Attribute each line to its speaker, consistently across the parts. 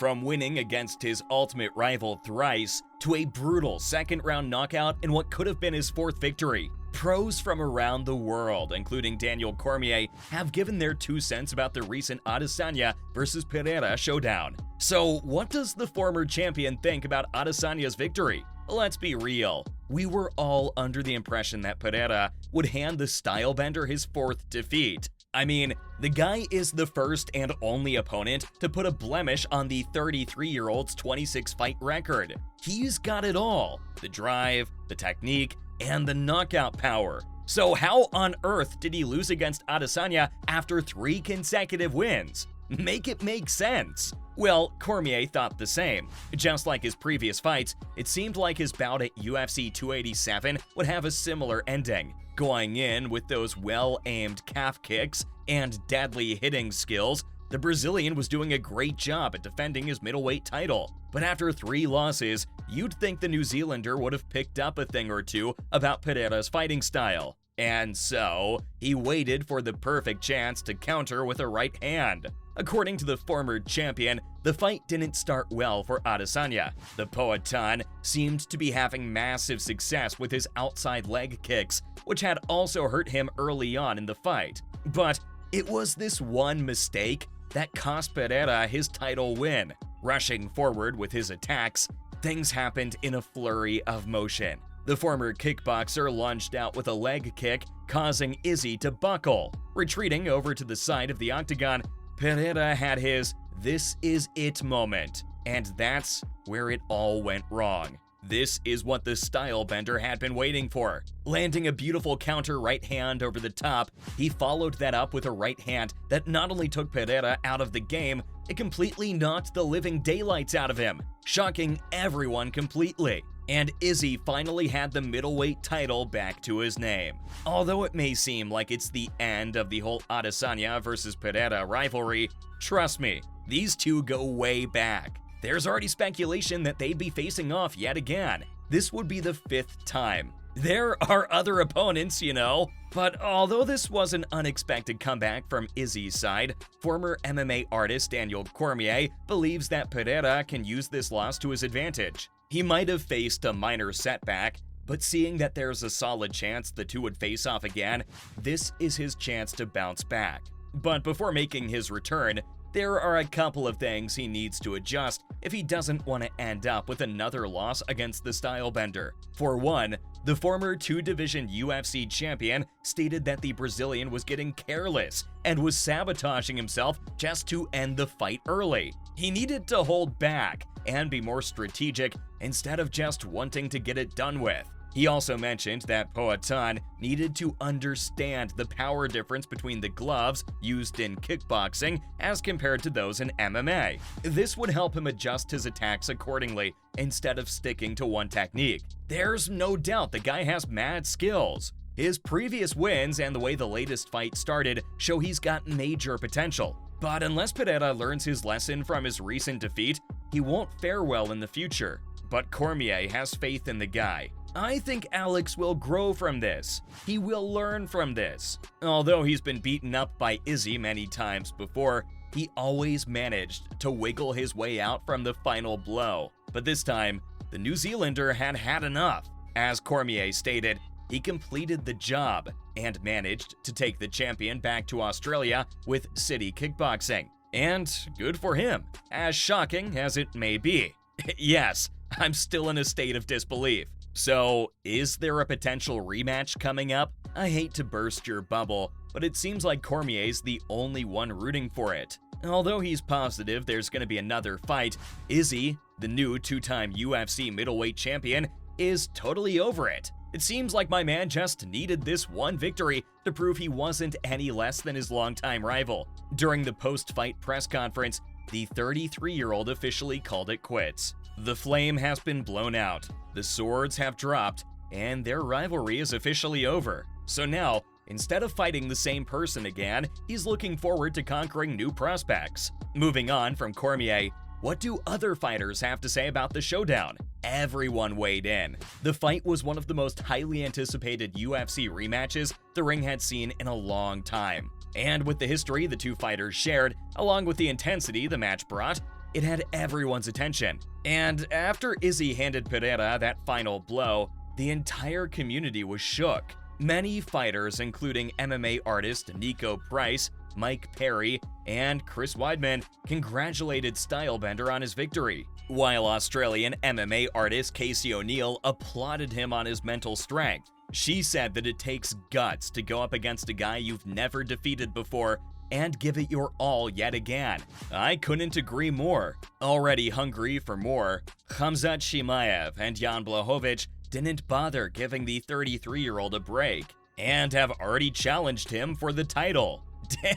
Speaker 1: From winning against his ultimate rival thrice, to a brutal second-round knockout in what could have been his fourth victory, pros from around the world, including Daniel Cormier, have given their 2 cents about the recent Adesanya vs Pereira showdown. So what does the former champion think about Adesanya's victory? Let's be real, we were all under the impression that Pereira would hand the stylebender his 4th defeat. I mean, the guy is the first and only opponent to put a blemish on the 33-year-old's 26-fight record. He's got it all: the drive, the technique, and the knockout power. So how on earth did he lose against Adesanya after 3 consecutive wins? Make it make sense. Well, Cormier thought the same. Just like his previous fights, it seemed like his bout at UFC 287 would have a similar ending. Going in with those well-aimed calf kicks and deadly hitting skills, the Brazilian was doing a great job at defending his middleweight title. But after 3 losses, you'd think the New Zealander would have picked up a thing or two about Pereira's fighting style. And so, he waited for the perfect chance to counter with a right hand. According to the former champion, the fight didn't start well for Adesanya. The Poatan seemed to be having massive success with his outside leg kicks, which had also hurt him early on in the fight. But it was this one mistake that cost Pereira his title win. Rushing forward with his attacks, things happened in a flurry of motion. The former kickboxer lunged out with a leg kick, causing Izzy to buckle. Retreating over to the side of the octagon, Pereira had his "this is it" moment, and that's where it all went wrong. This is what the stylebender had been waiting for. Landing a beautiful counter right hand over the top, he followed that up with a right hand that not only took Pereira out of the game, it completely knocked the living daylights out of him, shocking everyone completely. And Izzy finally had the middleweight title back to his name. Although it may seem like it's the end of the whole Adesanya vs Pereira rivalry, trust me, these two go way back. There's already speculation that they'd be facing off yet again. This would be the 5th time. There are other opponents, you know. But although this was an unexpected comeback from Izzy's side, former MMA artist Daniel Cormier believes that Pereira can use this loss to his advantage. He might have faced a minor setback, but seeing that there's a solid chance the two would face off again, this is his chance to bounce back. But before making his return, there are a couple of things he needs to adjust if he doesn't want to end up with another loss against the stylebender. For one, the former 2-division UFC champion stated that the Brazilian was getting careless and was sabotaging himself just to end the fight early. He needed to hold back and be more strategic instead of just wanting to get it done with. He also mentioned that Poatan needed to understand the power difference between the gloves used in kickboxing as compared to those in MMA. This would help him adjust his attacks accordingly instead of sticking to one technique. There's no doubt the guy has mad skills. His previous wins and the way the latest fight started show he's got major potential. But unless Pereira learns his lesson from his recent defeat, he won't fare well in the future. But Cormier has faith in the guy. I think Alex will grow from this. He will learn from this. Although he's been beaten up by Izzy many times before, he always managed to wiggle his way out from the final blow. But this time, the New Zealander had had enough. As Cormier stated, he completed the job and managed to take the champion back to Australia with City Kickboxing. And good for him, as shocking as it may be. Yes, I'm still in a state of disbelief. So, is there a potential rematch coming up? I hate to burst your bubble, but it seems like Cormier's the only one rooting for it. Although he's positive there's going to be another fight, Izzy, the new 2-time UFC middleweight champion, is totally over it. It seems like my man just needed this one victory to prove he wasn't any less than his longtime rival. During the post-fight press conference, the 33-year-old officially called it quits. The flame has been blown out, the swords have dropped, and their rivalry is officially over. So now, instead of fighting the same person again, he's looking forward to conquering new prospects. Moving on from Cormier, what do other fighters have to say about the showdown? Everyone weighed in. The fight was one of the most highly anticipated UFC rematches the ring had seen in a long time. And with the history the two fighters shared, along with the intensity the match brought, it had everyone's attention. And after Izzy handed Pereira that final blow, the entire community was shook. Many fighters, including MMA artist Nico Price, Mike Perry, and Chris Weidman, congratulated Stylebender on his victory, while Australian MMA artist Casey O'Neill applauded him on his mental strength. She said that it takes guts to go up against a guy you've never defeated before and give it your all yet again. I couldn't agree more. Already hungry for more, Khamzat Chimaev and Jan Blachowicz didn't bother giving the 33-year-old a break, and have already challenged him for the title.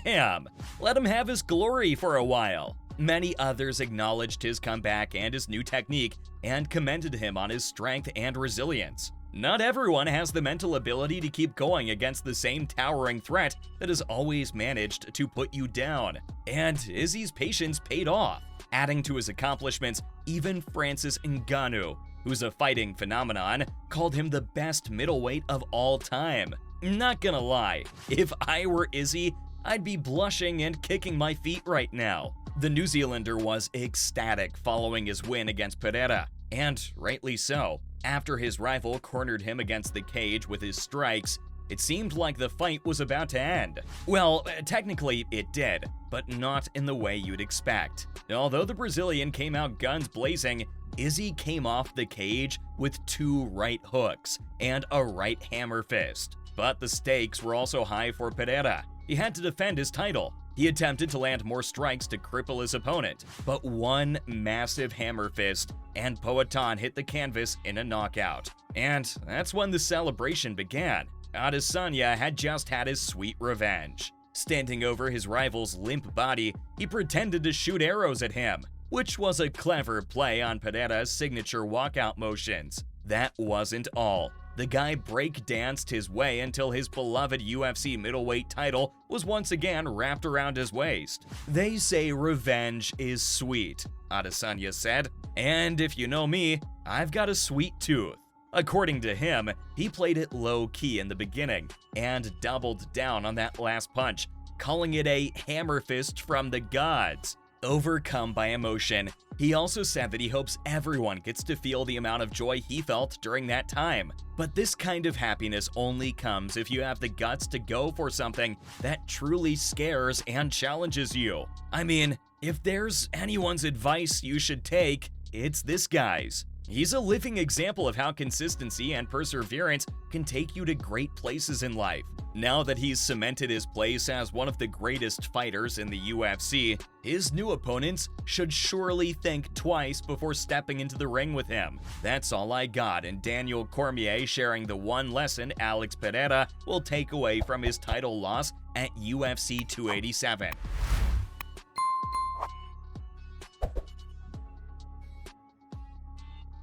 Speaker 1: Damn! Let him have his glory for a while. Many others acknowledged his comeback and his new technique, and commended him on his strength and resilience. Not everyone has the mental ability to keep going against the same towering threat that has always managed to put you down. And Izzy's patience paid off. Adding to his accomplishments, even Francis Ngannou, who's a fighting phenomenon, called him the best middleweight of all time. Not gonna lie, if I were Izzy, I'd be blushing and kicking my feet right now. The New Zealander was ecstatic following his win against Pereira, and rightly so. After his rival cornered him against the cage with his strikes, it seemed like the fight was about to end. Well, technically it did, but not in the way you'd expect. Although the Brazilian came out guns blazing, Izzy came off the cage with 2 right hooks and a right hammer fist. But the stakes were also high for Pereira. He had to defend his title. He attempted to land more strikes to cripple his opponent, but one massive hammer fist and Poatan hit the canvas in a knockout. And that's when the celebration began. Adesanya had just had his sweet revenge. Standing over his rival's limp body, he pretended to shoot arrows at him, which was a clever play on Pereira's signature walkout motions. That wasn't all. The guy break-danced his way until his beloved UFC middleweight title was once again wrapped around his waist. They say revenge is sweet, Adesanya said, and if you know me, I've got a sweet tooth. According to him, he played it low-key in the beginning and doubled down on that last punch, calling it a hammer fist from the gods. Overcome by emotion, he also said that he hopes everyone gets to feel the amount of joy he felt during that time. But this kind of happiness only comes if you have the guts to go for something that truly scares and challenges you. I mean, if there's anyone's advice you should take, it's this guy's. He's a living example of how consistency and perseverance can take you to great places in life. Now that he's cemented his place as one of the greatest fighters in the UFC, his new opponents should surely think twice before stepping into the ring with him. That's all I got, and Daniel Cormier sharing the one lesson Alex Pereira will take away from his title loss at UFC 287.